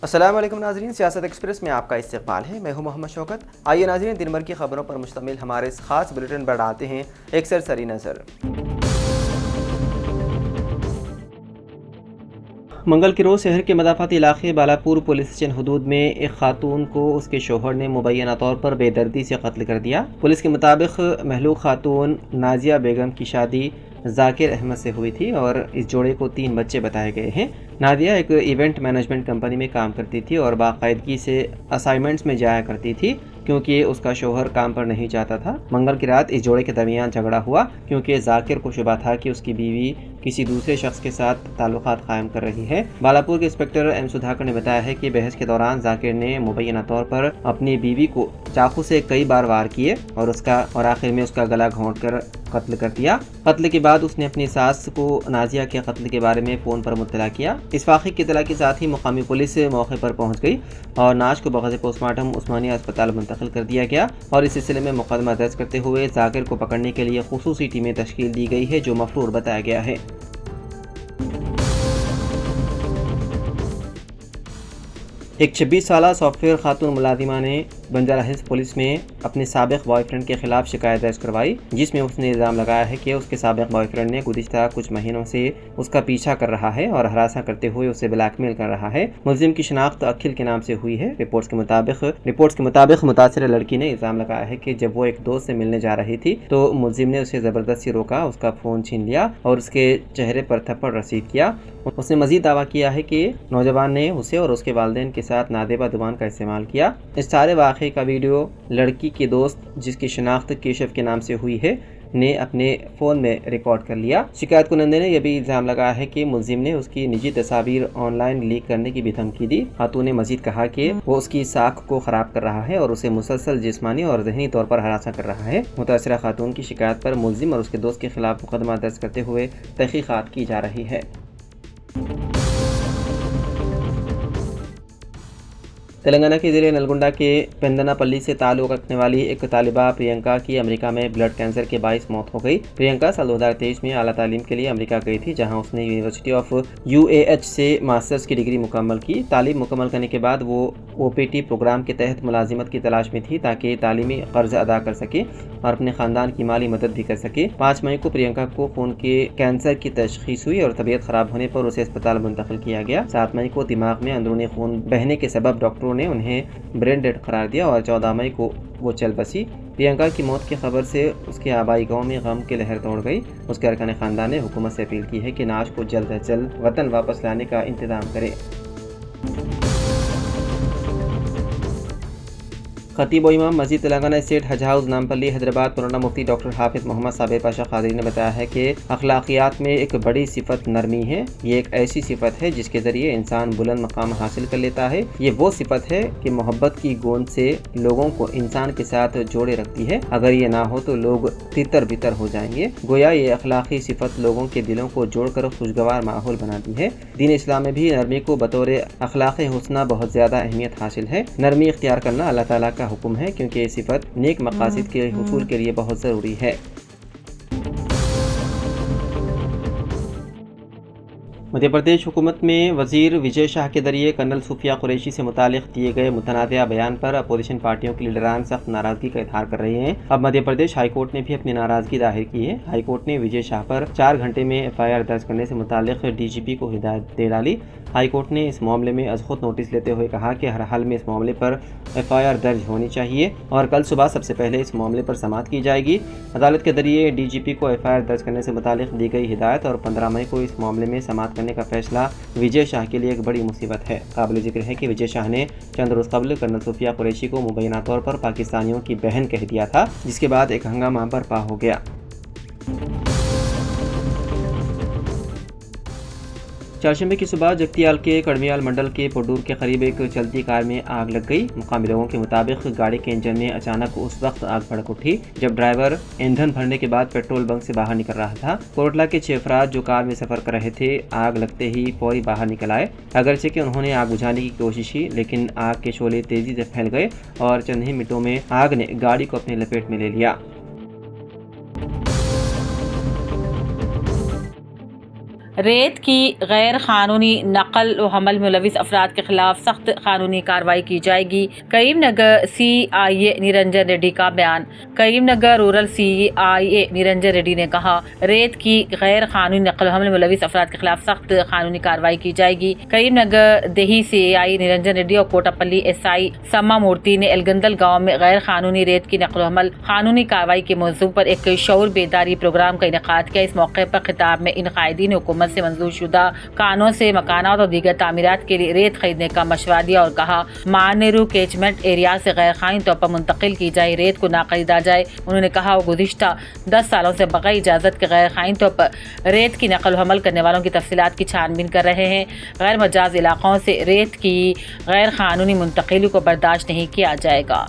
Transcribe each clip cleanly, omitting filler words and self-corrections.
السلام علیکم ناظرین، سیاست ایکسپریس میں آپ کا استقبال ہے۔ میں ہوں محمد شوکت۔ آئیے ناظرین، دن بھر کی خبروں پر مشتمل ہمارے اس خاص بلیٹن پر ڈالتے ہیں ایک سرسری نظر۔ منگل کے روز شہر کے مضافاتی علاقے بالاپور پولیس اسٹیشن حدود میں ایک خاتون کو اس کے شوہر نے مبینہ طور پر بے دردی سے قتل کر دیا۔ پولیس کے مطابق مہلوک خاتون نازیہ بیگم کی شادی ذاکر احمد سے ہوئی تھی اور اس جوڑے کو 3 بچے بتائے گئے ہیں۔ نادیہ ایک ایونٹ مینجمنٹ کمپنی میں کام کرتی تھی اور باقاعدگی سے اسائنمنٹس میں جایا کرتی تھی کیونکہ اس کا شوہر کام پر نہیں جاتا تھا۔ منگل کی رات اس جوڑے کے درمیان جھگڑا ہوا کیونکہ ذاکر کو شبہ تھا کہ اس کی بیوی کسی دوسرے شخص کے ساتھ تعلقات قائم کر رہی ہے۔ بالاپور کے انسپکٹر ایم سدھاکر نے بتایا ہے کہ بحث کے دوران ذاکر نے مبینہ طور پر اپنی بیوی کو چاقو سے کئی بار وار کیے اور آخر میں اس کا گلا گھونٹ کر قتل کر دیا۔ قتل کے بعد اس نے اپنی ساس کو نازیہ کے قتل کے بارے میں فون پر مطلع کیا۔ اس واقعے کی اطلاع کے ساتھ ہی مقامی پولیس موقع پر پہنچ گئی اور نعش کو بغرض پوسٹ مارٹم عثمانیہ اسپتال منتقل کر دیا گیا اور اس سلسلے میں مقدمہ درج کرتے ہوئے ذاکر کو پکڑنے کے لیے خصوصی ٹیمیں تشکیل دی گئی ہے جو مفرور بتایا گیا ہے۔ ایک 26 سالہ سافٹ ویئر خاتون ملازمہ نے بنجارہ ہلز پولیس میں اپنے سابق بوائے فرینڈ کے خلاف شکایت درج کروائی، جس میں اس نے الزام لگایا ہے کہ اس کے سابق بوائے فرینڈ نے گزشتہ کچھ مہینوں سے اس کا پیچھا کر رہا ہے اور ہراساں کرتے ہوئے اسے بلیک میل کر رہا ہے۔ ملزم کی شناخت اکھل کے نام سے ہوئی ہے۔ رپورٹس کے مطابق متاثرہ لڑکی نے الزام لگایا ہے کہ جب وہ ایک دوست سے ملنے جا رہی تھی تو ملزم نے اسے زبردستی روکا، اس کا فون چھین لیا اور اس کے چہرے پر تھپڑ رسید کیا۔ اس نے مزید دعویٰ کیا ہے کہ نوجوان نے اسے اور اس کے والدین کے ساتھ نادیبہ زبان کا استعمال کیا۔ اس سارے واقعے کا ویڈیو لڑکی کے دوست، جس کی شناخت کیشف کے نام سے ہوئی ہے، نے اپنے فون میں ریکارڈ کر لیا۔ شکایت کنندے نے یہ بھی الزام لگایا ہے کہ ملزم نے اس کی نجی تصاویر آن لائن لیک کرنے کی بھی دھمکی دی۔ خاتون نے مزید کہا کہ وہ اس کی ساکھ کو خراب کر رہا ہے اور اسے مسلسل جسمانی اور ذہنی طور پر ہراساں کر رہا ہے۔ متاثرہ خاتون کی شکایت پر ملزم اور اس کے دوست کے خلاف مقدمہ درج کرتے ہوئے تحقیقات کی جا رہی ہے۔ تلنگانہ کے ضلع نلگنڈا کے پندنا پلی سے تعلق رکھنے والی ایک طالبہ پرینکا کی امریکہ میں بلڈ کینسر کے باعث موت ہو گئی۔ پرینکا سال 2023 میں اعلیٰ تعلیم کے لیے امریکہ گئی تھی، جہاں اس نے یونیورسٹی آف UAH سے ماسٹرز کی ڈگری مکمل کی۔ تعلیم مکمل کرنے کے بعد وہ OPT پروگرام کے تحت ملازمت کی تلاش میں تھی تاکہ تعلیمی قرض ادا کر سکے اور اپنے خاندان کی مالی مدد بھی کر سکے۔ 5 مئی کو پرینکا کو خون کے کینسر کی تشخیص ہوئی اور طبیعت خراب ہونے پر اسے اسپتال منتقل کیا گیا۔ 7 مئی کو دماغ میں اندرونی خون بہنے کے سبب ڈاکٹروں نے انہیں برین ڈیڈ قرار دیا اور 14 مئی کو وہ چل بسی۔ پرینکا کی موت کی خبر سے اس کے آبائی گاؤں میں غم کی لہر دوڑ گئی۔ اس کے ارکان خاندان نے حکومت سے اپیل کی ہے کہ نعش کو جلد از جلد وطن واپس لانے کا انتظام کرے۔ خطیب و امام مسجد تلنگانہ اسٹیٹ حج ہاؤس نامپلی حیدرآباد مولانا مفتی ڈاکٹر حافظ محمد صابر پاشا قادری نے بتایا ہے کہ اخلاقیات میں ایک بڑی صفت نرمی ہے۔ یہ ایک ایسی صفت ہے جس کے ذریعے انسان بلند مقام حاصل کر لیتا ہے۔ یہ وہ صفت ہے کہ محبت کی گوند سے لوگوں کو انسان کے ساتھ جوڑے رکھتی ہے۔ اگر یہ نہ ہو تو لوگ تتر بتر ہو جائیں گے۔ گویا یہ اخلاقی صفت لوگوں کے دلوں کو جوڑ کر خوشگوار ماحول بناتی ہے۔ دین اسلام میں بھی نرمی کو بطور اخلاق حسنہ بہت زیادہ اہمیت حاصل ہے۔ نرمی اختیار کرنا اللہ تعالیٰ کا حکم ہے کیونکہ یہ صفت نیک مقاصد کے حصول کے لیے بہت ضروری ہے۔ مدھیہ پردیش حکومت میں وزیر وجے شاہ کے ذریعے کرنل صوفیہ قریشی سے متعلق دیے گئے متنازعہ بیان پر اپوزیشن پارٹیوں کے لیڈران سخت ناراضگی کا اظہار کر رہے ہیں۔ اب مدھیہ پردیش ہائی کورٹ نے بھی اپنی ناراضگی ظاہر کی ہے۔ ہائی کورٹ نے وجے شاہ پر 4 گھنٹے میں FIR درج کرنے سے متعلق DGP کو ہدایت دے ڈالی۔ ہائی کورٹ نے اس معاملے میں از خود نوٹس لیتے ہوئے کہا کہ ہر حال میں اس معاملے پر FIR درج ہونی چاہیے اور کل صبح سب سے پہلے اس معاملے پر سماعت کی جائے گی۔ عدالت کے ذریعے DGP کو FIR درج کرنے سے متعلق دی گئی ہدایت اور 15 مئی کو اس معاملے میں سماعت کرنے کا فیصلہ وجے شاہ کے لیے ایک بڑی مصیبت ہے۔ قابل ذکر ہے کہ وجے شاہ نے چند روز قبل کرنل صوفیہ قریشی کو مبینہ طور پر پاکستانیوں کی بہن کہہ دیا تھا، جس کے بعد ایک ہنگامہ برپا ہو گیا۔ چہارشنبے کی صبح جگتیال کے کڑمیال منڈل کے پڈور کے قریب ایک چلتی کار میں آگ لگ گئی۔ مقامی لوگوں کے مطابق گاڑی کے انجن میں اچانک اس وقت آگ بھڑک اٹھی جب ڈرائیور ایندھن بھرنے کے بعد پیٹرول بنک سے باہر نکل رہا تھا۔ کوٹلہ کے 6 افراد جو کار میں سفر کر رہے تھے آگ لگتے ہی فوری باہر نکل آئے، اگرچہ کہ انہوں نے آگ بجھانے کی کوشش کی لیکن آگ کے شعلے تیزی سے پھیل گئے اور چند ہی منٹوں میں آگ نے گاڑی کو اپنے لپیٹ میں لے لیا۔ ریت کی غیر قانونی نقل و حمل میں ملوث افراد کے خلاف سخت قانونی کارروائی کی جائے گی۔ کریم نگر CIA نرنجن ریڈی کا بیان۔ Karimnagar rural CIA Niranjan Reddy نے کہا، ریت کی غیر قانونی نقل و حمل میں ملوث افراد کے خلاف سخت قانونی کارروائی کی جائے گی۔ کریم نگر دیہی CIA نرنجن ریڈی اور کوٹا پلی SI سما مورتی نے الگندل گاؤں میں غیر قانونی ریت کی نقل و حمل قانونی کارروائی کے موضوع پر ایک شعور بیداری پروگرام کا انعقاد کیا۔ اس موقع پر خطاب میں ان قائدین نے حکومت سے منظور شدہ کانوں سے مکانات اور دیگر تعمیرات کے لیے ریت خریدنے کا مشورہ دیا اور کہا مانیرو کیچمنٹ ایریا سے غیر قانونی طور پر منتقل کی جائے ریت کو نہ خریدا جائے۔ انہوں نے کہا وہ گزشتہ 10 سالوں سے بغیر اجازت کے غیر قانونی طور پر ریت کی نقل و حمل کرنے والوں کی تفصیلات کی چھان بین کر رہے ہیں۔ غیر مجاز علاقوں سے ریت کی غیر قانونی منتقلی کو برداشت نہیں کیا جائے گا۔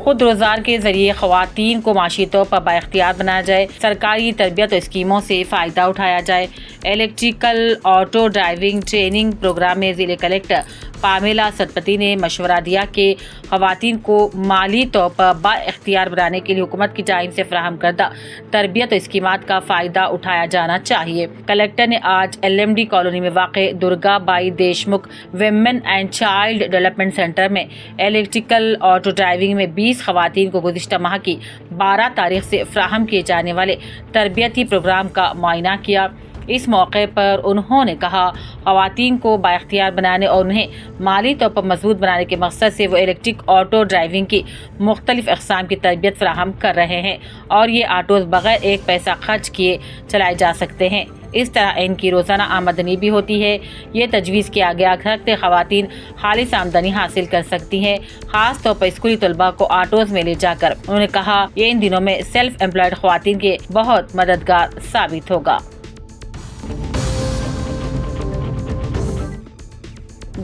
خود روزگار کے ذریعے خواتین کو معاشی طور پر بااختیار بنایا جائے، سرکاری تربیت و اسکیموں سے فائدہ اٹھایا جائے۔ Electrical auto driving training program میں ضلع کلکٹر پامیلا ستپتی نے مشورہ دیا کہ خواتین کو مالی طور پر بااختیار بنانے کے لیے حکومت کی جانب سے فراہم کردہ تربیت و اسکیمات کا فائدہ اٹھایا جانا چاہیے۔ کلکٹر نے آج LMD کالونی میں واقع Durga by Deshmukh women and child development centre میں الیکٹریکل آٹو ڈرائیونگ میں 20 خواتین کو گزشتہ ماہ کی 12 تاریخ سے فراہم کیے جانے والے تربیتی پروگرام کا معائنہ کیا۔ اس موقع پر انہوں نے کہا خواتین کو بااختیار بنانے اور انہیں مالی طور پر مضبوط بنانے کے مقصد سے وہ الیکٹرک آٹو ڈرائیونگ کی مختلف اقسام کی تربیت فراہم کر رہے ہیں اور یہ آٹوز بغیر ایک پیسہ خرچ کیے چلائے جا سکتے ہیں۔ اس طرح ان کی روزانہ آمدنی بھی ہوتی ہے۔ یہ تجویز کیا گیا کہ خواتین خالص آمدنی حاصل کر سکتی ہیں، خاص طور پر اسکولی طلباء کو آٹوز میں لے جا کر۔ انہوں نے کہا یہ ان دنوں میں سیلف امپلائڈ خواتین کے بہت مددگار ثابت ہوگا۔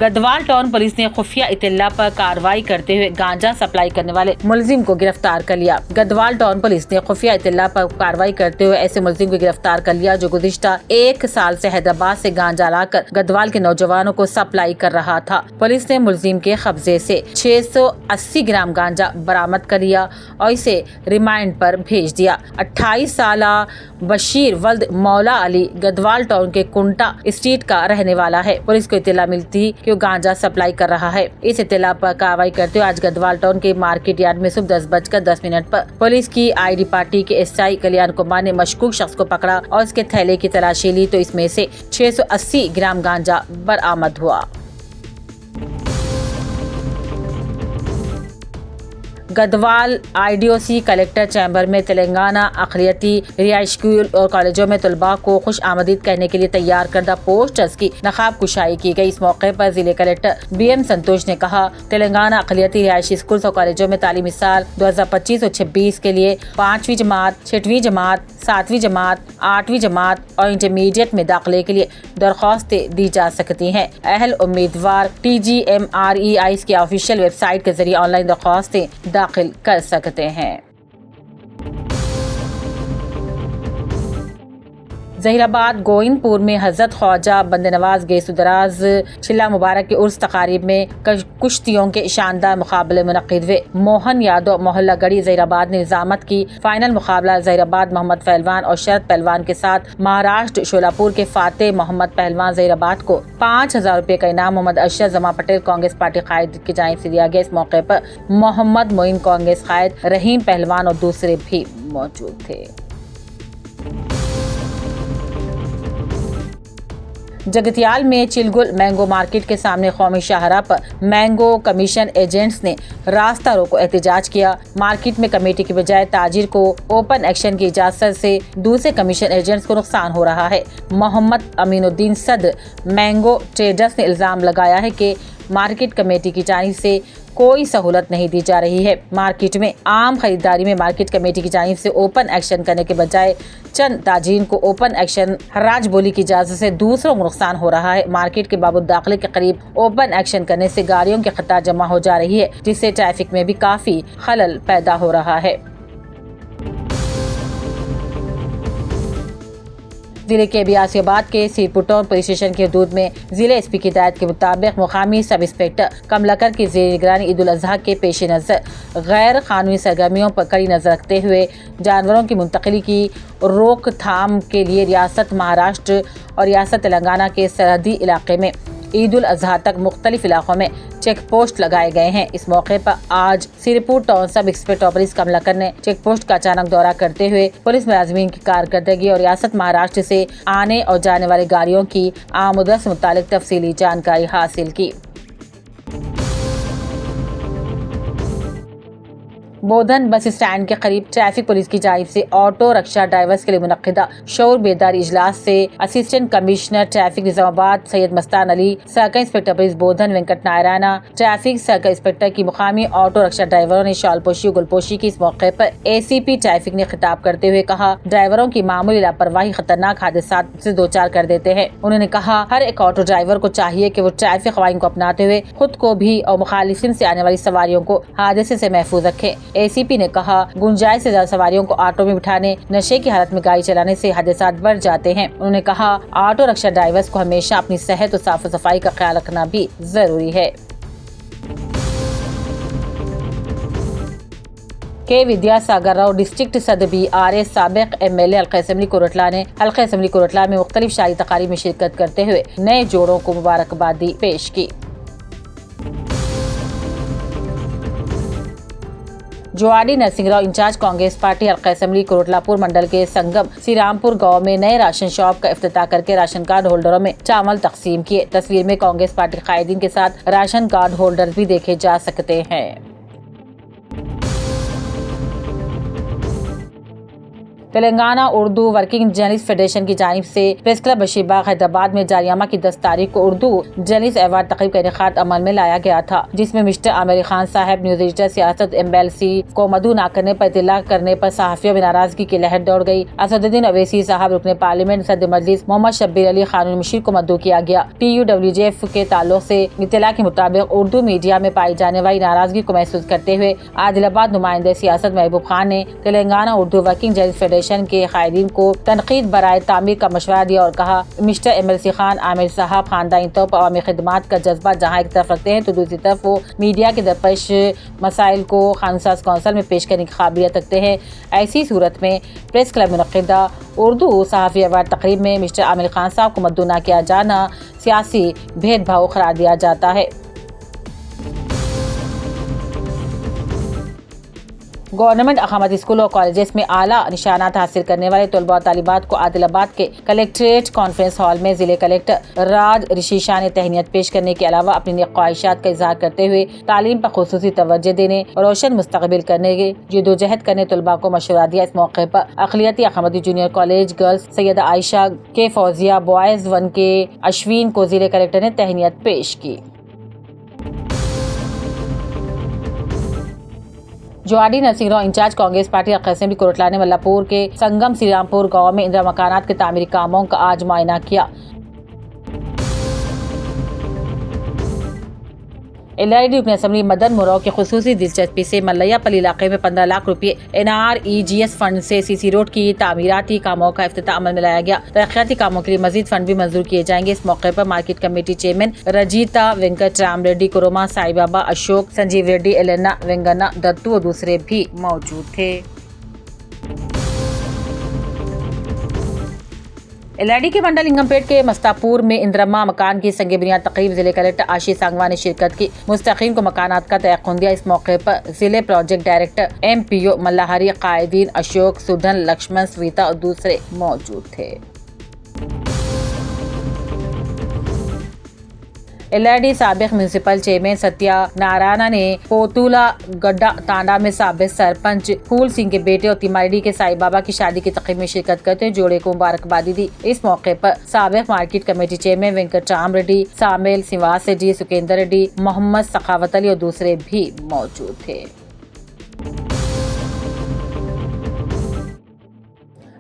گدوال ٹاؤن پولیس نے خفیہ اطلاع پر کارروائی کرتے ہوئے گانجا سپلائی کرنے والے ملزم کو گرفتار کر لیا۔ گدوال ٹاؤن پولیس نے خفیہ اطلاع پر کارروائی کرتے ہوئے ایسے ملزم کو گرفتار کر لیا جو گزشتہ 1 سال سے حیدرآباد سے گانجا لا کر گدوال کے نوجوانوں کو سپلائی کر رہا تھا۔ پولیس نے ملزم کے قبضے سے 680 گرام گانجا برآمد کر لیا اور اسے ریمانڈ پر بھیج دیا۔ 28 سالہ بشیر ولد مولا علی گدوال ٹاؤن کے کنٹا اسٹریٹ کا رہنے والا ہے۔ پولیس کو اطلاع ملتی کہ وہ گانجا سپلائی کر رہا ہے۔ اس اطلاع پر کارروائی کرتے ہوئے آج گدوال ٹاؤن کے مارکیٹ یارڈ میں صبح 10:10 پر پولیس کی ID پارٹی کے SI کلیان کمار نے مشکوک شخص کو پکڑا اور اس کے تھیلے کی تلاشی لی تو اس میں سے 680 گرام گانجا برآمد ہوا۔ گدوال IDOC کلیکٹر چیمبر میں تلنگانہ اقلیتی رہائشی اسکول اور کالجوں میں طلباء کو خوش آمدید کہنے کے لیے تیار کردہ پوسٹرز کی نقاب کشائی کی گئی۔ اس موقع پر ضلع کلیکٹر BN سنتوش نے کہا تلنگانہ اقلیتی رہائشی اسکول اور کالجوں میں تعلیمی سال 2025 اور 26 کے لیے 5ویں جماعت، 6ویں جماعت، 7ویں جماعت، 8ویں جماعت اور انٹرمیڈیٹ میں داخلے کے لیے درخواستیں دی جا سکتی ہیں۔ اہل امیدوار TGMREIs کی آفیشیل ویب سائٹ کے ذریعے آن لائن درخواستیں داخل کر سکتے ہیں۔ ظہیر آباد گوئند پور میں حضرت خواجہ بند نواز گیس دراز چلہ مبارک کے عرس تقاریب میں کشتیوں کے شاندار مقابلے منعقد ہوئے۔ موہن یادو محلہ گڑھی ظہیر آباد نے نظامت کی۔ فائنل مقابلہ ظہیر آباد محمد پہلوان اور شرد پہلوان کے ساتھ مہاراشٹر شولاپور کے فاتح محمد پہلوان ظہیر آباد کو 5000 روپے کا انعام محمد ارشد زماں پٹیل کانگریس پارٹی قائد کی جانب سے دیا گیا۔ اس موقع پر محمد معین کانگریس قائد رحیم پہلوان اور دوسرے بھی موجود تھے۔ جگتیال میں چلگل مینگو مارکیٹ کے سامنے قومی شاہراہ پر مینگو کمیشن ایجنٹس نے راستہ روکو احتجاج کیا۔ مارکیٹ میں کمیٹی کے بجائے تاجر کو اوپن ایکشن کی اجازت سے دوسرے کمیشن ایجنٹس کو نقصان ہو رہا ہے۔ محمد امین الدین صدر مینگو ٹریڈرز نے الزام لگایا ہے کہ مارکیٹ کمیٹی کی جانب سے کوئی سہولت نہیں دی جا رہی ہے۔ مارکیٹ میں عام خریداری میں مارکیٹ کمیٹی کی جانب سے اوپن ایکشن کرنے کے بجائے چند تاجرین کو اوپن ایکشن حراج بولی کی اجازت سے دوسروں کو نقصان ہو رہا ہے۔ مارکیٹ کے باب الداخلے کے قریب اوپن ایکشن کرنے سے گاڑیوں کی قطار جمع ہو جا رہی ہے جس سے ٹریفک میں بھی کافی خلل پیدا ہو رہا ہے۔ ضلع کے بیاسیاباد کے سیرپٹون پولیس اسٹیشن کی حدود میں ضلع ایس پی کی ہدایت کے مطابق مقامی سب انسپکٹر کملاکر کی زیر نگرانی عید الاضحیٰ کے پیش نظر غیر قانونی سرگرمیوں پر کڑی نظر رکھتے ہوئے جانوروں کی منتقلی کی روک تھام کے لیے ریاست مہاراشٹر اور ریاست تلنگانہ کے سرحدی علاقے میں عید الاضحیٰ تک مختلف علاقوں میں چیک پوسٹ لگائے گئے ہیں۔ اس موقع پر آج سیرپور ٹاؤن سب انسپکٹر پولیس کملاکر نے چیک پوسٹ کا اچانک دورہ کرتے ہوئے پولیس ملازمین کی کارکردگی اور ریاست مہاراشٹر سے آنے اور جانے والی گاڑیوں کی آمد و رفت سے متعلق تفصیلی جانکاری حاصل کی۔ بودھن بس اسٹینڈ کے قریب ٹریفک پولیس کی جانب سے آٹو رکشہ ڈرائیورز کے لیے منعقدہ شعور بیداری اجلاس سے assistant commissioner traffic Nizamabad Syed Mastan Ali, circle inspector police Bodhan Venkat Narayana, traffic circle inspector کی مقامی آٹو رکشہ ڈرائیوروں نے شال پوشی و گل پوشی کی۔ اس موقع پر ACP ٹریفک نے خطاب کرتے ہوئے کہا، ڈرائیوروں کی معمولی لاپرواہی خطرناک حادثات سے دوچار کر دیتے ہیں۔ انہوں نے کہا، ہر ایک آٹو ڈرائیور کو چاہیے کہ وہ ٹریفک قوانین کو اپناتے ہوئے خود کو بھی اور مخالفین سے آنے والی سواریوں کو حادثے سے محفوظ رکھے۔ ACP نے کہا، گنجائش سے زیادہ سواریوں کو آٹو میں بٹھانے، نشے کی حالت میں گاڑی چلانے سے حادثات بڑھ جاتے ہیں۔ انہوں نے کہا، آٹو رکشہ ڈرائیورز کو ہمیشہ اپنی صحت اور صاف صفائی کا خیال رکھنا بھی ضروری ہے۔ کے ودیا ساگر راؤ ڈسٹرکٹ صدر BRA سابق MLA حلقہ اسمبلی کوٹلہ نے حلقہ اسمبلی کوٹلہ میں مختلف شادی تقاریب میں شرکت کرتے ہوئے نئے جوڑوں کو مبارکبادی پیش کی۔ Jawadi Narsing Rao incharge Congress party حلقہ اسمبلی کوٹلہ پور منڈل کے سنگم سری رامپور گاؤں میں نئے راشن شاپ کا افتتاح کر کے راشن کارڈ ہولڈروں میں چاول تقسیم کیے۔ تصویر میں کانگریس پارٹی قائدین کے ساتھ راشن کارڈ ہولڈر بھی دیکھے جا سکتے ہیں۔ Telangana Urdu working journalist federation کی جانب سے پریس کلب بشیر باغ حیدرآباد میں جاریامہ کی 10 تاریخ کو اردو جرنلسٹ ایوارڈ تقریب کا انعقاد عمل میں لایا گیا تھا، جس میں مسٹر عامر خان صاحب نیوز ایڈیٹر سیاست MLC کو مدعو نہ کرنے پر اطلاع کرنے پر صحافیوں میں ناراضگی کی لہر دوڑ گئی۔ اسدالدین اویسی صاحب رکن پارلیمنٹ صدر مجلس محمد شبیر علی قانونی مشیر کو مدعو کیا گیا۔ TUWJF کے تعلق سے اطلاع کے مطابق اردو میڈیا میں پائی جانے والی ناراضگی کو محسوس کرتے ہوئے عادل آباد نمائندہ سیاست محبوب خان نے Telangana Urdu working journalist federation کے قائدین کو تنقید برائے تعمیر کا مشورہ دیا اور کہا، مسٹر MLC خان عامر صاحب خاندانی طور پر عوامی خدمات کا جذبہ جہاں ایک طرف رکھتے ہیں تو دوسری طرف وہ میڈیا کے درپیش مسائل کو قانون ساز کونسل میں پیش کرنے کی قابلیت رکھتے ہیں۔ ایسی صورت میں پریس کلب منعقدہ اردو صحافی ایوارڈ تقریب میں مسٹر عامر خان صاحب کو مدعو نہ کیا جانا سیاسی بھید بھاؤ قرار دیا جاتا ہے۔ گورنمنٹ اقامتی اسکولوں اور کالجز میں اعلیٰ نشانات حاصل کرنے والے طلباء اور طالبات کو عادل آباد کے کلیکٹریٹ کانفرنس ہال میں ضلع کلیکٹر راج رشی شاہ نے تہنیت پیش کرنے کے علاوہ اپنی نیک خواہشات کا اظہار کرتے ہوئے تعلیم پر خصوصی توجہ دینے اور روشن مستقبل کرنے کے جدوجہد کرنے طلباء کو مشورہ دیا۔ اس موقع پر اقلیتی اقامتی جونیئر کالج گرلز سیدہ عائشہ کے فوزیہ، بوائز 1 کے اشوین کو ضلع کلیکٹر نے تہنیت پیش کی۔ Jawadi Narsing Rao incharge Congress party حلقہ اسمبلی کوٹلہ نے ملا پور کے سنگم سری رامپور گاؤں میں اندرا مکانات کے تعمیری کاموں کا آج معائنہ کیا۔ LRD رکن اسمبلی مدن موراؤ کی خصوصی دلچسپی سے ملیا پلی علاقے میں 15 لاکھ روپے NREGS فنڈ سے CC روڈ کی تعمیراتی کاموں کا افتتاح عمل میں لایا گیا۔ ترقیاتی کاموں کے لیے مزید فنڈ بھی منظور کیے جائیں گے۔ اس موقع پر market committee chairman Rajitha Venkat Ram Reddy, Kuruma Sai Baba, Ashok, Sanjeev Reddy, ایلینا وینگنا دتو اور دوسرے بھی موجود تھے۔ LRD کے منڈل لنگمپیٹ کے مستاپور میں اندرما مکان کی سنگ بنیاد تقریب ضلع کلیکٹر آشیش سانگوان نے شرکت کی۔ مستحقین کو مکانات کا تیقن دیا۔ اس موقع پر ضلع پروجیکٹ ڈائریکٹر MPO ملاہری، قائدین اشوک، سدھن، لکشمن، سویتا اور دوسرے موجود تھے۔ LRD سابق میونسپل چیئرمین ستیہ نارائنا نے پوتولا گڈا تانڈا میں سابق سرپنچ پھول سنگھ کے بیٹے اور تیماریڈی کے سائی بابا کی شادی کی تقریب میں شرکت کرتے ہوئے جوڑے کو مبارکبادی دی۔ اس موقع پر سابق market committee chairman Venkat Ram Reddy, سامیل سنواس ریڈی، سکیندر ریڈی، محمد سخاوت علی اور دوسرے بھی موجود تھے۔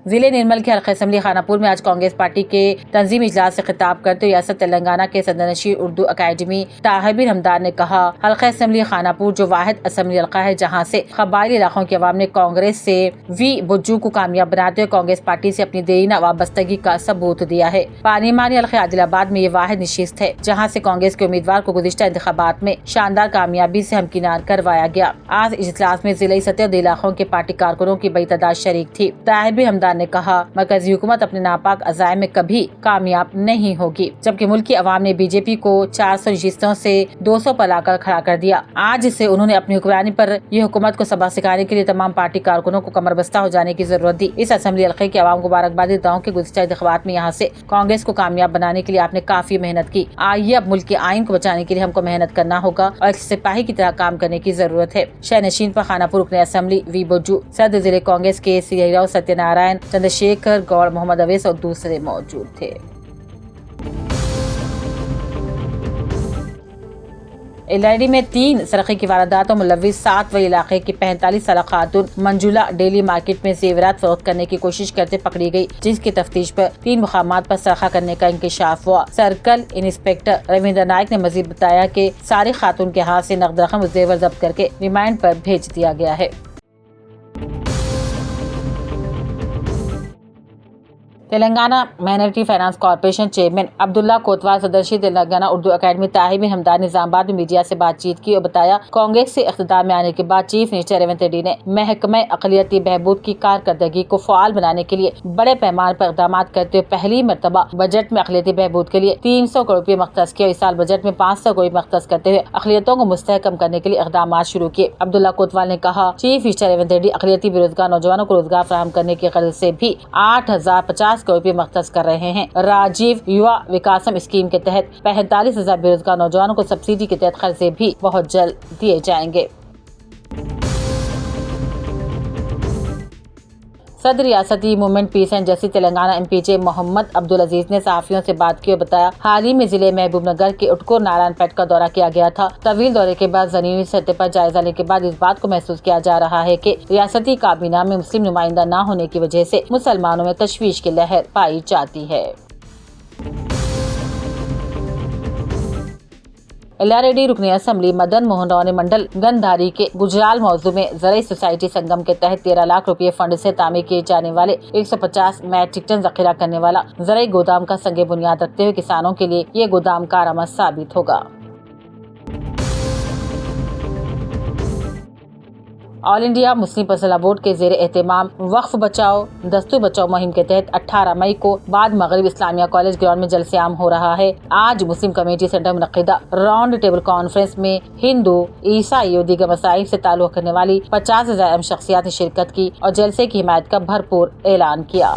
ضلع نرمل کے حلقہ اسمبلی خانپور میں آج کانگریس پارٹی کے تنظیمی اجلاس سے خطاب کرتے ہوئے ریاست تلنگانہ کے صدرنشین اردو اکیڈمی طاہر حمدان نے کہا، حلقہ اسمبلی خانپور جو واحد اسمبلی حلقہ ہے جہاں سے قبائلی علاقوں کے عوام نے کانگریس سے وی بجو کو کامیاب بناتے ہوئے کانگریس پارٹی سے اپنی دیرینہ وابستگی کا ثبوت دیا ہے۔ پارلیمانی حلقہ عادل آباد میں یہ واحد نشست ہے جہاں سے کانگریس کے امیدوار کو گزشتہ انتخابات میں شاندار کامیابی سے ہمکنار کروایا گیا۔ آج اجلاس میں ضلعی سطح اور علاقوں کے پارٹی کارکنوں کی بڑی تعداد شریک تھی۔ طاہر حمدان نے کہا، مرکزی حکومت اپنے ناپاک عزائم میں کبھی کامیاب نہیں ہوگی، جبکہ ملک کی عوام نے بی جے پی کو 400 نشستوں سے 200 پر لا کر کھڑا کر دیا۔ آج سے انہوں نے اپنی حکمرانی پر یہ حکومت کو سبق سکھانے کے لیے تمام پارٹی کارکنوں کو کمر بستہ ہو جانے کی ضرورت دی۔ اس اسمبلی حلقے کے عوام کو مبارکباد دیتا ہوں کہ گزشتہ انتخابات میں یہاں سے کانگریس کو کامیاب بنانے کے لیے آپ نے کافی محنت کی۔ آئیے اب ملک کے آئین کو بچانے کے لیے ہم کو محنت کرنا ہوگا اور ایک سپاہی کی طرح کام کرنے کی ضرورت ہے۔ شہنشین پر خانپور رکن اسمبلی وی بجو، صدر ضلع کانگریس کے سی راؤ، ستیہ نارائن، چندر شیکھر گوڑ، محمد اویس اور دوسرے موجود تھے۔ ایل میں 3 سرقے کی وارداتوں ملوث 7 ویں علاقے کی 45 سالہ خاتون منجولا ڈیلی مارکیٹ میں زیورات فروخت کرنے کی کوشش کرتے پکڑی گئی، جس کی تفتیش پر 3 مقامات پر سرقہ کرنے کا انکشاف ہوا۔ سرکل انسپکٹر رویندر نائک نے مزید بتایا کہ ساری خاتون کے ہاتھ سے نقد رقم و زیور ضبط کر کے ریمانڈ پر بھیج دیا گیا ہے۔ Telangana minority finance corporation chairman Abdullah Kotwal, صدرنشین تلنگانہ اردو اکیڈمی طاہر حمدان نے نظام آباد میں میڈیا سے بات چیت کی اور بتایا، کانگریس سے اقتدار میں آنے کے بعد چیف منسٹر ریونت ریڈی نے محکمہ اقلیتی بہبود کی کارکردگی کو فعال بنانے کے لیے بڑے پیمانے پر اقدامات کرتے ہوئے پہلی مرتبہ بجٹ میں اقلیتی بہبود کے لیے 300 کروڑ روپے مختص کیا اور اس سال بجٹ میں 500 کروڑ مختص کرتے ہوئے اقلیتوں کو مستحکم کرنے کے لیے اقدامات شروع کیے۔ عبداللہ کوتوال نے کہا، چیف منسٹر ریونت ریڈی اقلیتی بے روزگار نوجوانوں کو روزگار فراہم کرنے کی غرض سے بھی 8050 کروڑ روپے مختص کر رہے ہیں۔ راجیو یوا وکاسم اسکیم کے تحت 45,000 بے روزگار نوجوانوں کو سبسڈی کے تحت قرضے بھی بہت جلد دیے جائیں گے۔ صدر ریاستی movement peace and justice Telangana M P J Mohammed Abdulaziz نے صحافیوں سے بات کی اور بتایا، حال ہی میں ضلع محبوب نگر کے اٹکور نارائن پیٹ کا دورہ کیا گیا تھا۔ طویل دورے کے بعد زمینی سطح پر جائزہ لینے کے بعد اس بات کو محسوس کیا جا رہا ہے کہ ریاستی کابینہ میں مسلم نمائندہ نہ ہونے کی وجہ سے مسلمانوں میں تشویش کی لہر پائی جاتی ہے۔ ایل آر ڈی رکن اسمبلی مدن موہن راؤ نے منڈل گندھاری کے گجرال موضوع میں زرعی سوسائٹی سنگم کے تحت 13 لاکھ روپے فنڈ سے تعمیر کیے جانے والے 150 میٹرک ٹن ذخیرہ کرنے والا زرعی گودام کا سنگ بنیاد رکھتے ہوئے کسانوں کے لیے یہ گودام کارآمد ثابت ہوگا۔ آل انڈیا مسلم پرسنل بورڈ کے زیر اہتمام وقف بچاؤ دستور بچاؤ مہم کے تحت 18 مئی کو بعد مغرب اسلامیہ کالج گراؤنڈ میں جلسہ عام ہو رہا ہے۔ آج مسلم کمیونٹی سینٹر منعقدہ راؤنڈ ٹیبل کانفرنس میں ہندو، عیسائی اور دیگر مذاہب سے تعلق رکھنے والی 50 سے زیادہ اہم شخصیات نے شرکت کی اور جلسے کی حمایت کا بھرپور اعلان کیا۔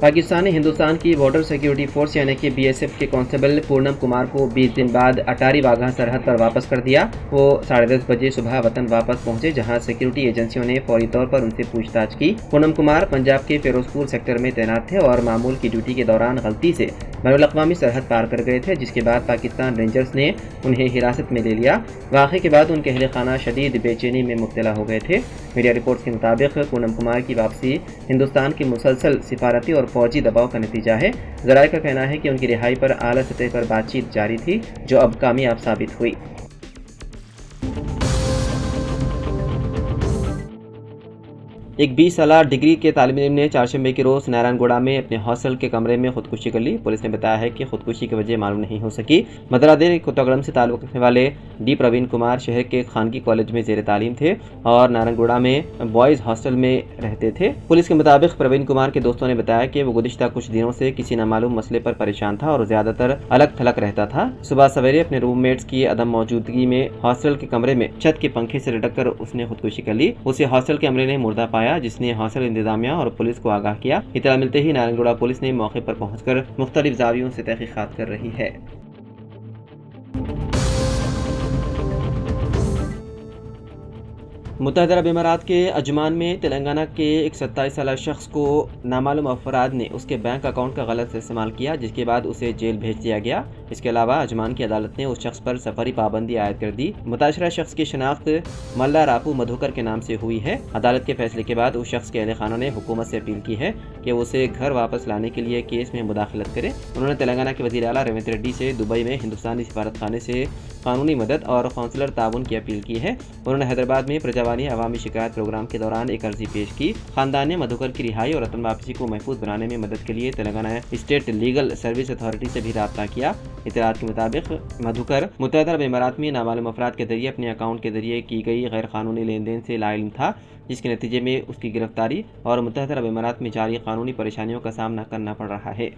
پاکستان نے ہندوستان کی بارڈر سیکیورٹی فورس یعنی کہ بی ایس ایف کے کانسٹیبل پورنم کمار کو 20 دن بعد اٹاری واگھا سرحد پر واپس کر دیا۔ وہ 10:30 بجے صبح وطن واپس پہنچے، جہاں سیکیورٹی ایجنسیوں نے فوری طور پر ان سے پوچھ تاچھ کی۔ پورنم کمار پنجاب کے فیروز پور سیکٹر میں تعینات تھے اور معمول کی ڈیوٹی کے دوران غلطی سے بین الاقوامی سرحد پار کر گئے تھے، جس کے بعد پاکستان رینجرز نے انہیں حراست میں لے لیا۔ واقعے کے بعد ان کے اہل خانہ شدید بے چینی میں مبتلا ہو گئے تھے۔ میڈیا رپورٹس کے مطابق پورنم کمار کی واپسی ہندوستان کے مسلسل سفارتی اور فوجی دباؤ کا نتیجہ ہے۔ ذرائع کا کہنا ہے کہ ان کی رہائی پر اعلیٰ سطح پر بات چیت جاری تھی، جو اب کامیاب ثابت ہوئی۔ ایک 20 سالہ ڈگری کے طالب علم نے چہارشنبے کے روز نارائن گوڑا میں اپنے ہاسٹل کے کمرے میں خودکشی کر لی۔ پولیس نے بتایا ہے کہ خودکشی کی وجہ معلوم نہیں ہو سکی۔ مدرادیر کوتاگڑم سے تعلق رکھنے والے ڈی پروین کمار شہر کے خانگی کالج میں زیر تعلیم تھے اور نارائن گوڑا میں بوائز ہاسٹل میں رہتے تھے۔ پولیس کے مطابق پروین کمار کے دوستوں نے بتایا کہ وہ گزشتہ کچھ دنوں سے کسی نامعلوم مسئلے پر پریشان تھا اور زیادہ تر الگ تھلگ رہتا تھا۔ صبح سویرے اپنے روم میٹس کی عدم موجودگی میں ہاسٹل کے کمرے میں چھت کے پنکھے سے لٹک کر اس نے خودکشی کر لی۔ اسے ہاسٹل کے عملے نے مردہ پایا، جس نے ہاسٹل انتظامیہ اور پولیس کو آگاہ کیا۔ اطلاع ملتے ہی نارائن گوڑا پولیس نے موقع پر پہنچ کر مختلف زاویوں سے تحقیقات کر رہی ہے۔ متحدہ عرب امارات کے عجمان میں تلنگانہ کے ایک 27 سالہ شخص کو نامعلوم افراد نے اس کے بینک اکاؤنٹ کا غلط استعمال کیا، جس کے بعد اسے جیل بھیج دیا گیا۔ اس کے علاوہ اجمان کی عدالت نے اس شخص پر سفری پابندی عائد کر دی۔ متاثرہ شخص کی شناخت ملا راپو مدھوکر کے نام سے ہوئی ہے۔ عدالت کے فیصلے کے بعد اس شخص کے اہل خانہ نے حکومت سے اپیل کی ہے کہ وہ اسے گھر واپس لانے کے لیے کیس میں مداخلت کرے۔ انہوں نے تلنگانہ کے وزیر اعلیٰ ریونت ریڈی سے دبئی میں ہندوستانی سفارت خانے سے قانونی مدد اور قونصلر تعاون کی اپیل کی ہے۔ انہوں نے حیدرآباد میں پرجاوانی عوامی شکایت پروگرام کے دوران ایک عرضی پیش کی۔ خاندان نے مدھوکر کی رہائی اور وطن واپسی کو محفوظ بنانے میں مدد کے لیے Telangana state legal service authority سے بھی رابطہ کیا۔ اطلاعات کے مطابق مدھوکر متحدہ عرب امارات میں نامعلوم افراد کے ذریعے اپنے اکاؤنٹ کے ذریعے کی گئی غیر قانونی لین دین سے لاعلم تھا، جس کے نتیجے میں اس کی گرفتاری اور متحدہ عرب امارات میں جاری قانونی پریشانیوں کا سامنا کرنا پڑ رہا ہے۔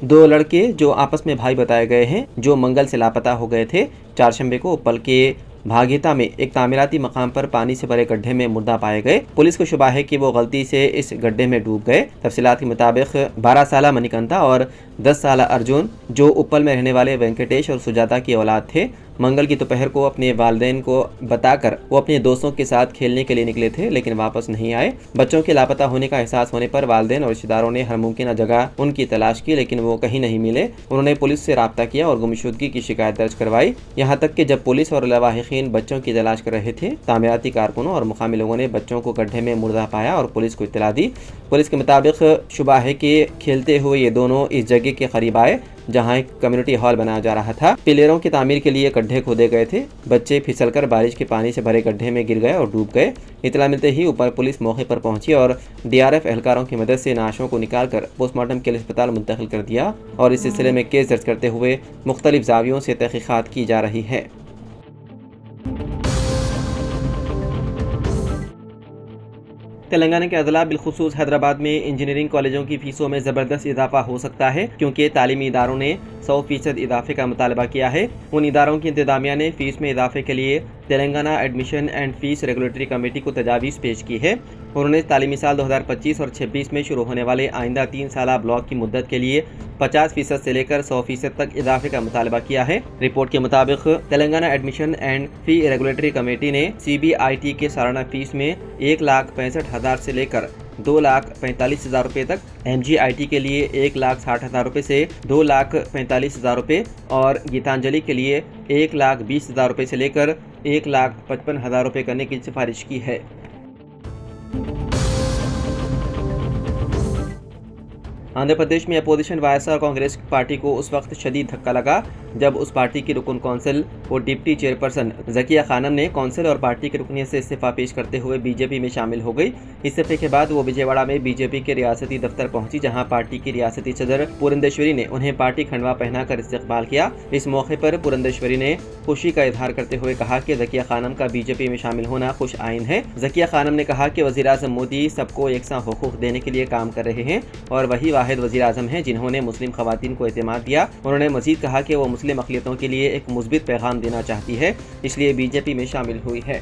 دو لڑکے جو آپس میں بھائی بتائے گئے ہیں، جو منگل سے لاپتہ ہو گئے تھے، چہارشنبے کو اپل کے بھاگیتا میں ایک تعمیراتی مقام پر پانی سے بھرے گڈھے میں مردہ پائے گئے۔ پولیس کو شبہ ہے کہ وہ غلطی سے اس گڈھے میں ڈوب گئے۔ تفصیلات کے مطابق 12 سالہ منیکنتا اور 10 سالہ ارجن، جو اپل میں رہنے والے وینکٹیش اور سجاتا کی اولاد تھے، منگل کی دوپہر کو اپنے والدین کو بتا کر وہ اپنے دوستوں کے ساتھ کھیلنے کے لیے نکلے تھے، لیکن واپس نہیں آئے۔ بچوں کے لاپتہ ہونے کا احساس ہونے پر والدین اور رشتہ داروں نے ہر ممکنہ جگہ ان کی تلاش کی، لیکن وہ کہیں نہیں ملے۔ انہوں نے پولیس سے رابطہ کیا اور گمشدگی کی شکایت درج کروائی، یہاں تک کہ جب پولیس اور لواحقین بچوں کی تلاش کر رہے تھے، تعمیراتی کارکنوں اور مقامی لوگوں نے بچوں کو گڈھے میں مردہ پایا اور پولیس کو اطلاع دی۔ پولیس کے مطابق شبہ ہے کہ کھیلتے ہوئے یہ دونوں اس جگہ کے قریب آئے جہاں ایک کمیونٹی ہال بنایا جا رہا تھا۔ پلیروں کی تعمیر کے لیے گڈھے کھودے گئے تھے۔ بچے پھسل کر بارش کے پانی سے بھرے گڈھے میں گر گئے اور ڈوب گئے۔ اطلاع ملتے ہی اوپر پولیس موقع پر پہنچی اور DRF اہلکاروں کی مدد سے نعشوں کو نکال کر پوسٹ مارٹم کے لیے اسپتال منتقل کر دیا اور اس سلسلے میں کیس درج کرتے ہوئے مختلف زاویوں سے تحقیقات کی جا رہی ہے۔ تلنگانہ کے اضلاع بالخصوص حیدرآباد میں انجینئرنگ کالجوں کی فیسوں میں زبردست اضافہ ہو سکتا ہے، کیونکہ تعلیمی اداروں نے 100% اضافے کا مطالبہ کیا ہے۔ ان اداروں کی انتظامیہ نے فیس میں اضافے کے لیے Telangana admission and fee regulatory committee کو تجاویز پیش کی ہے۔ انہوں نے تعلیمی سال 2025 اور 26 میں شروع ہونے والے آئندہ 3 سالہ بلاک کی مدت کے لیے 50% سے لے کر 100% تک اضافے کا مطالبہ کیا ہے۔ رپورٹ کے مطابق تلنگانہ ایڈمیشن اینڈ فی ریگولیٹری کمیٹی نے CBIT کے سالانہ فیس میں 1,65,000 سے لے کر 2,45,000 روپے تک، MGIT کے لیے 1,60,000 روپے سے 2,45,000 روپے اور گیتانجلی کے لیے 1,20,000 روپے سے لے کر 1,55,000 روپے کرنے کی سفارش کی ہے۔ آندھرا پردیش میں اپوزیشن YSR کانگریس پارٹی کو اس وقت شدید دھکا لگا جب اس پارٹی کی رکن کونسل اور ڈپٹی چیئرپرسن ذکیہ خانم نے کونسل اور پارٹی کی رکنیت سے استعفیٰ پیش کرتے ہوئے BJP میں شامل ہو گئی۔ استعفے کے بعد وہ وجے واڑہ میں BJP کے ریاستی دفتر پہنچی، جہاں پارٹی کی ریاستی صدر پورندیشوری نے انہیں پارٹی کھنڈوا پہنا کر استقبال کیا۔ اس موقع پر پورندیشوری نے خوشی کا اظہار کرتے ہوئے کہا کہ ذکیہ خانم کا BJP میں شامل ہونا خوش آئین ہے۔ ذکیہ خانم نے کہا کہ وزیراعظم مودی سب کو یکساں حقوق دینے کے لیے کام کر رہے ہیں اور وہی واحد وزیر اعظم ہیں جنہوں نے مسلم خواتین کو اعتماد دیا۔ انہوں نے مزید کہا کہ وہ مسلم اقلیتوں کے لیے ایک مثبت پیغام دینا چاہتی ہے، اس لیے BJP میں شامل ہوئی ہے۔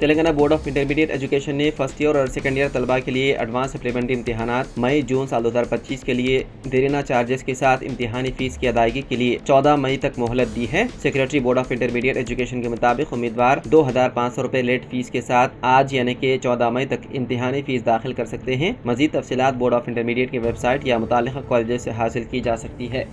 Telangana board of intermediate education نے فرسٹ ایئر اور سیکنڈ ایئر طلباء کے لیے ایڈوانس سپلیمنٹری امتحانات مئی جون سال 2025 کے لیے دیرینہ چارجز کے ساتھ امتحانی فیس کی ادائیگی کے لیے 14 مئی تک مہلت دی ہے۔ Secretary board of intermediate education کے مطابق امیدوار 2,500 روپے لیٹ فیس کے ساتھ آج یعنی کہ 14 مئی تک امتحانی فیس داخل کر سکتے ہیں۔ مزید تفصیلات بورڈ آف انٹرمیڈیٹ کی ویب سائٹ یا متعلقہ کالجز سے حاصل کی جا سکتی ہے۔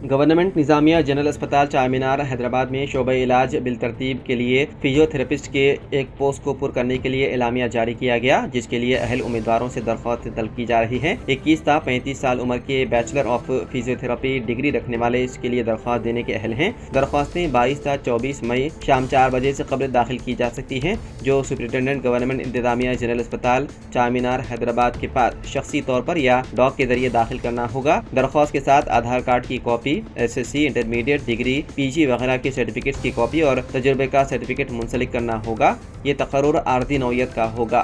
گورنمنٹ نظامیہ جنرل اسپتال چار مینار حیدرآباد میں شعبہ علاج بالترتیب کے لیے فزیو تھراپسٹ کے ایک پوسٹ کو پر کرنے کے لیے اعلامیہ جاری کیا گیا، جس کے لیے اہل امیدواروں سے درخواست طلب کی جا رہی ہے۔ 21 تا 35 سال عمر کے bachelor of physio therapy degree رکھنے والے اس کے لیے درخواست دینے کے اہل ہیں۔ درخواستیں 22 تا 24 مئی شام 4 بجے سے قبل داخل کی جا سکتی ہیں، جو سپرنٹینڈنٹ گورنمنٹ انتظامیہ جنرل اسپتال چار مینار حیدرآباد کے پاس شخصی طور پر یا ڈاک کے ذریعے داخل کرنا ہوگا۔ درخواست کے ساتھ آدھار کارڈ کی copy, SSC، intermediate, degree, PG وغیرہ کے سرٹیفکیٹس کی کاپی اور تجربے کا سرٹیفکیٹ منسلک کرنا ہوگا۔ یہ تقرر عارضی نوعیت کا ہوگا۔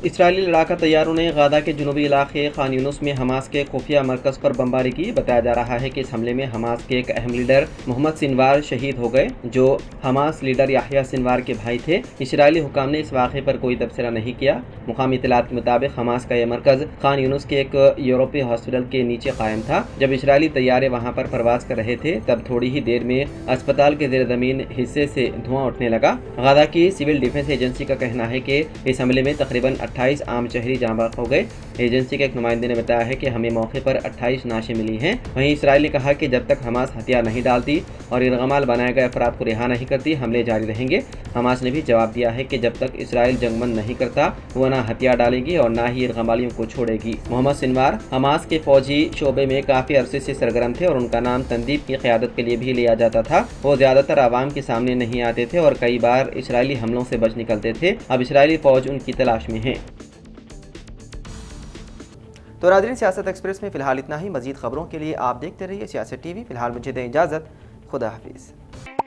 اسرائیلی لڑاکا طیاروں نے غزہ کے جنوبی علاقے خان یونس میں حماس کے خفیہ مرکز پر بمباری کی۔ بتایا جا رہا ہے کہ اس حملے میں حماس کے ایک اہم لیڈر محمد سنوار شہید ہو گئے، جو حماس لیڈر یحییٰ سنوار کے بھائی تھے۔ اسرائیلی حکام نے اس واقعے پر کوئی تبصرہ نہیں کیا۔ مقامی اطلاعات کے مطابق حماس کا یہ مرکز خان یونس کے ایک یورپی ہاسپٹل کے نیچے قائم تھا۔ جب اسرائیلی طیارے وہاں پر پرواز کر رہے تھے تب تھوڑی ہی دیر میں اسپتال کے زیر زمین حصے سے دھواں اٹھنے لگا۔ غزہ کی سول ڈیفنس ایجنسی کا کہنا ہے کہ اس حملے میں تقریباً 28 عام شہری جاں بحق ہو گئے۔ ایجنسی کے ایک نمائندے نے بتایا ہے کہ ہمیں موقع پر 28 نعشیں ملی ہیں۔ وہیں اسرائیل نے کہا کہ جب تک حماس ہتھیار نہیں ڈالتی اور یرغمال بنائے گئے افراد کو رہا نہیں کرتی، حملے جاری رہیں گے۔ حماس نے بھی جواب دیا ہے کہ جب تک اسرائیل جنگ بند نہیں کرتا وہ نہ ہتھیار ڈالے گی اور نہ ہی یرغمالیوں کو چھوڑے گی۔ محمد سنوار حماس کے فوجی شعبے میں کافی عرصے سے سرگرم تھے اور ان کا نام تنظیم کی قیادت کے لیے بھی لیا جاتا تھا۔ وہ زیادہ تر عوام کے سامنے نہیں آتے تھے اور کئی بار اسرائیلی حملوں سے بچ نکلتے تھے۔ اب اسرائیلی فوج ان کی تلاش میں ہے۔ تو ناظرین، سیاست ایکسپریس میں فی الحال اتنا ہی۔ مزید خبروں کے لیے آپ دیکھتے رہیے سیاست ٹی وی۔ فی الحال مجھے دیں اجازت، خدا حافظ۔